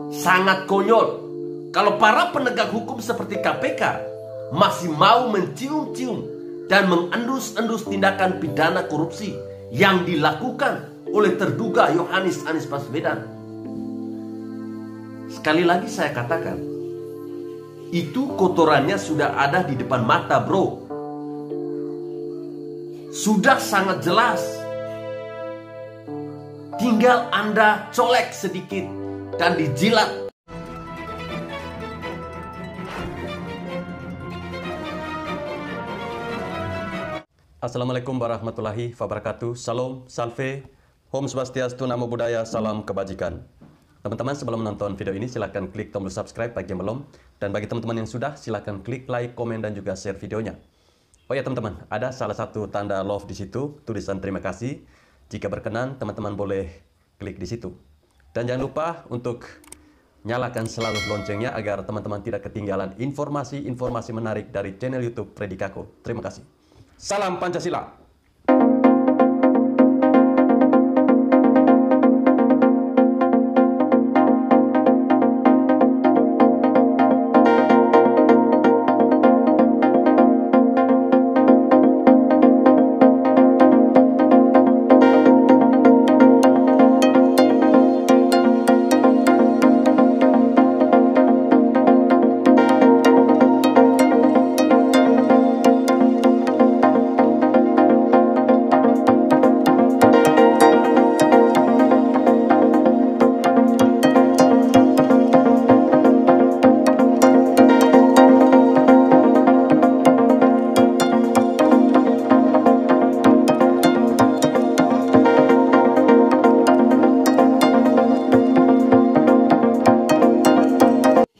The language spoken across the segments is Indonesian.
Sangat konyol kalau para penegak hukum seperti KPK masih mau mencium-cium dan mengendus-endus tindakan pidana korupsi yang dilakukan oleh terduga Yohanis Anies Baswedan. Sekali lagi saya katakan, itu kotorannya sudah ada di depan mata, bro. Sudah sangat jelas. Tinggal Anda colek sedikit dan dijilat. Assalamualaikum warahmatullahi wabarakatuh. Salam, salve, Om Swastiastu, Namo Buddhaya, salam kebajikan. Teman-teman, sebelum menonton video ini silahkan klik tombol subscribe bagi yang belum. Dan bagi teman-teman yang sudah, silahkan klik like, komen, dan juga share videonya. Oh ya teman-teman, ada salah satu tanda love di situ, tulisan terima kasih. Jika berkenan, teman-teman boleh klik di situ. Dan jangan lupa untuk nyalakan selalu loncengnya agar teman-teman tidak ketinggalan informasi-informasi menarik dari channel YouTube Freddy Kako. Terima kasih. Salam Pancasila.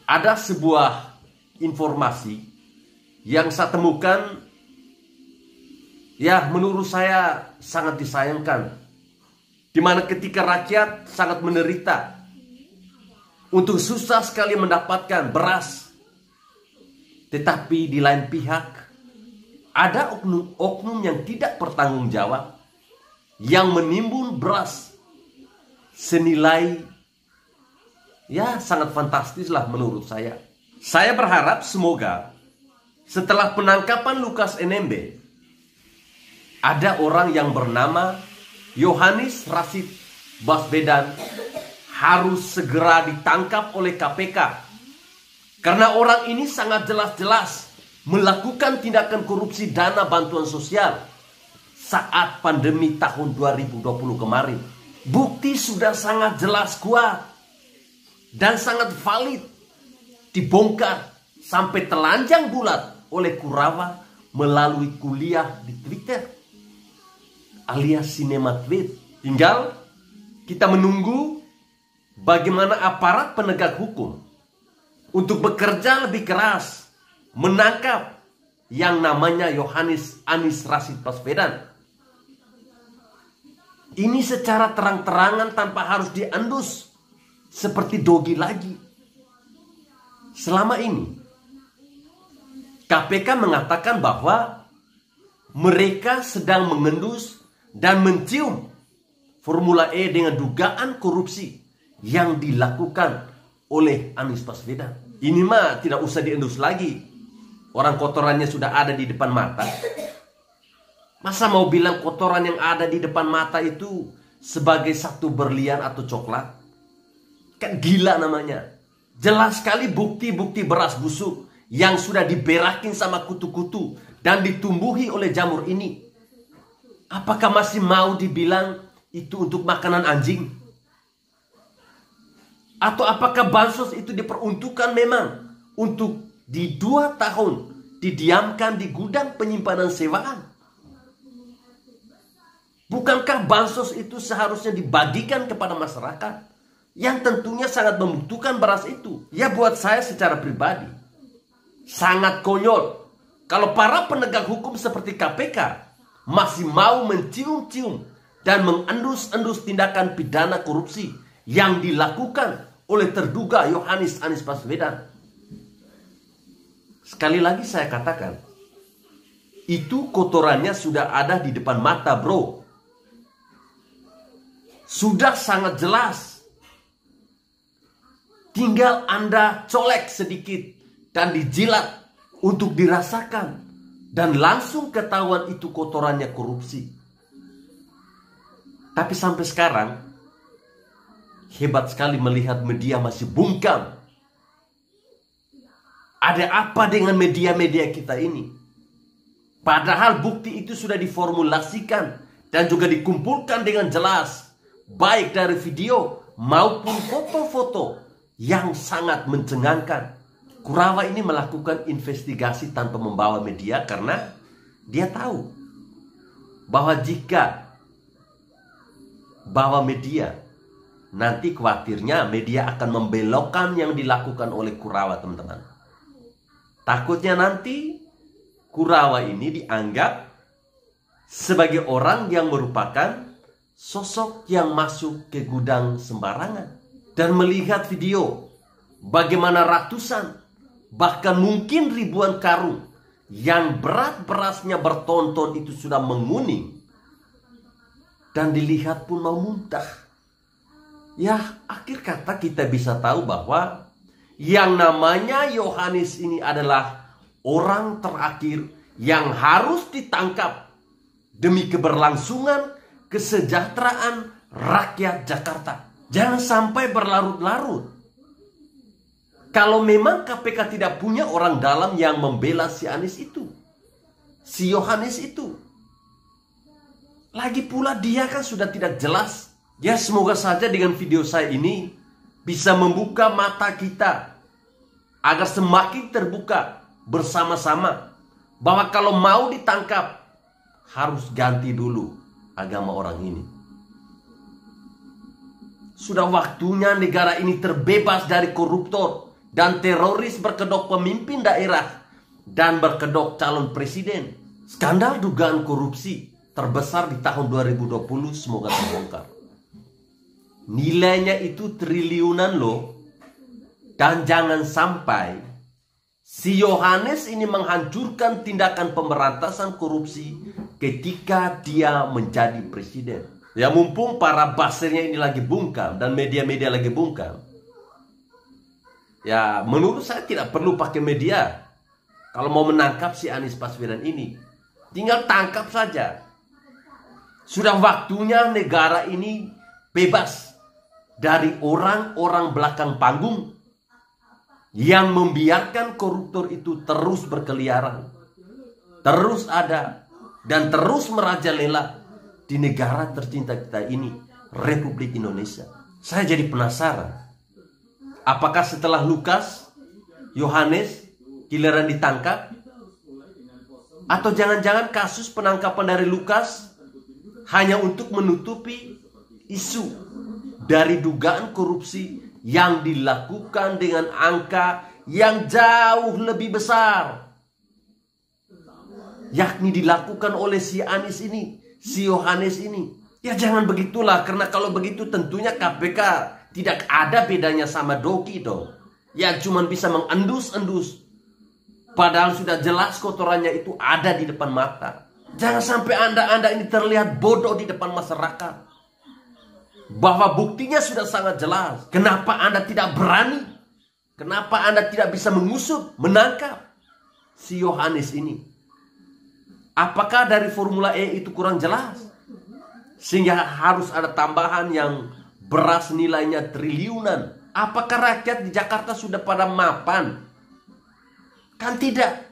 Ada sebuah informasi yang saya temukan, ya menurut saya sangat disayangkan, di mana ketika rakyat sangat menderita untuk susah sekali mendapatkan beras, tetapi di lain pihak ada oknum-oknum yang tidak bertanggung jawab yang menimbun beras senilai, ya sangat fantastis lah menurut saya. Saya berharap semoga setelah penangkapan Lukas NMB ada orang yang bernama Yohanis Rasid Baswedan harus segera ditangkap oleh KPK. Karena orang ini sangat jelas-jelas melakukan tindakan korupsi dana bantuan sosial saat pandemi tahun 2020 kemarin. Bukti sudah sangat jelas kuat dan sangat valid, dibongkar sampai telanjang bulat oleh Kurawa melalui kuliah di Twitter alias sinema tweet. Tinggal kita menunggu bagaimana aparat penegak hukum untuk bekerja lebih keras menangkap yang namanya Yohanis Anies Rasid Baswedan. Ini secara terang-terangan tanpa harus diendus seperti dogi lagi. Selama ini KPK mengatakan bahwa mereka sedang mengendus dan mencium Formula E dengan dugaan korupsi yang dilakukan oleh Anies Baswedan. Ini mah tidak usah diendus lagi. Orang kotorannya sudah ada di depan mata. Masa mau bilang kotoran yang ada di depan mata itu sebagai satu berlian atau coklat? Kan gila namanya. Jelas sekali bukti-bukti beras busuk yang sudah diberakin sama kutu-kutu dan ditumbuhi oleh jamur ini. Apakah masih mau dibilang itu untuk makanan anjing? Atau apakah bansos itu diperuntukkan memang untuk di 2 tahun didiamkan di gudang penyimpanan sewaan? Bukankah bansos itu seharusnya dibagikan kepada masyarakat yang tentunya sangat membutuhkan beras itu? Ya buat saya secara pribadi sangat konyol kalau para penegak hukum seperti KPK masih mau mencium-cium dan mengendus-endus tindakan pidana korupsi yang dilakukan oleh terduga Yohanis Anies Baswedan. Sekali lagi saya katakan, itu kotorannya sudah ada di depan mata, bro. Sudah sangat jelas. Tinggal Anda colek sedikit dan dijilat untuk dirasakan. Dan langsung ketahuan itu kotorannya korupsi. Tapi sampai sekarang, hebat sekali melihat media masih bungkam. Ada apa dengan media-media kita ini? Padahal bukti itu sudah diformulasikan dan juga dikumpulkan dengan jelas. Baik dari video maupun foto-foto yang sangat mencengangkan. Kurawa ini melakukan investigasi tanpa membawa media karena dia tahu bahwa jika bawa media, nanti khawatirnya media akan membelokkan yang dilakukan oleh Kurawa, teman-teman. Takutnya nanti Kurawa ini dianggap sebagai orang yang merupakan sosok yang masuk ke gudang sembarangan. Dan melihat video bagaimana ratusan, bahkan mungkin ribuan karung yang berat berasnya bertonton itu sudah menguning. Dan dilihat pun mau muntah. Ya, akhir kata kita bisa tahu bahwa yang namanya Yohanes ini adalah orang terakhir yang harus ditangkap demi keberlangsungan kesejahteraan rakyat Jakarta. Jangan sampai berlarut-larut. Kalau memang KPK tidak punya orang dalam yang membela si Anies itu, si Yohanes itu. Lagi pula dia kan sudah tidak jelas. Ya, semoga saja dengan video saya ini bisa membuka mata kita agar semakin terbuka bersama-sama bahwa kalau mau ditangkap harus ganti dulu agama orang ini. Sudah waktunya negara ini terbebas dari koruptor dan teroris berkedok pemimpin daerah dan berkedok calon presiden. Skandal dugaan korupsi terbesar di tahun 2020 semoga terbongkar. Nilainya itu triliunan loh. Dan jangan sampai si Yohanes ini menghancurkan tindakan pemberantasan korupsi ketika dia menjadi presiden. Ya, mumpung para basirnya ini lagi bungkam dan media-media lagi bungkam. Ya, menurut saya tidak perlu pakai media. Kalau mau menangkap si Anies Baswedan ini, tinggal tangkap saja. Sudah waktunya negara ini bebas dari orang-orang belakang panggung yang membiarkan koruptor itu terus berkeliaran, terus ada, dan terus merajalela di negara tercinta kita ini, Republik Indonesia. Saya jadi penasaran, apakah setelah Lukas, Yohanes giliran ditangkap? Atau jangan-jangan kasus penangkapan dari Lukas hanya untuk menutupi isu dari dugaan korupsi yang dilakukan dengan angka yang jauh lebih besar, yakni dilakukan oleh si Anies ini, si Yohanes ini. Ya jangan begitulah, karena kalau begitu tentunya KPK tidak ada bedanya sama Doki dong, yang cuma bisa mengendus-endus, padahal sudah jelas kotorannya itu ada di depan mata. Jangan sampai anda ini terlihat bodoh di depan masyarakat, bahwa buktinya sudah sangat jelas. Kenapa Anda tidak berani? Kenapa Anda tidak bisa mengusut, menangkap si Yohanes ini? Apakah dari Formula E itu kurang jelas sehingga harus ada tambahan yang beras nilainya triliunan? Apakah rakyat di Jakarta sudah pada mapan? Kan tidak.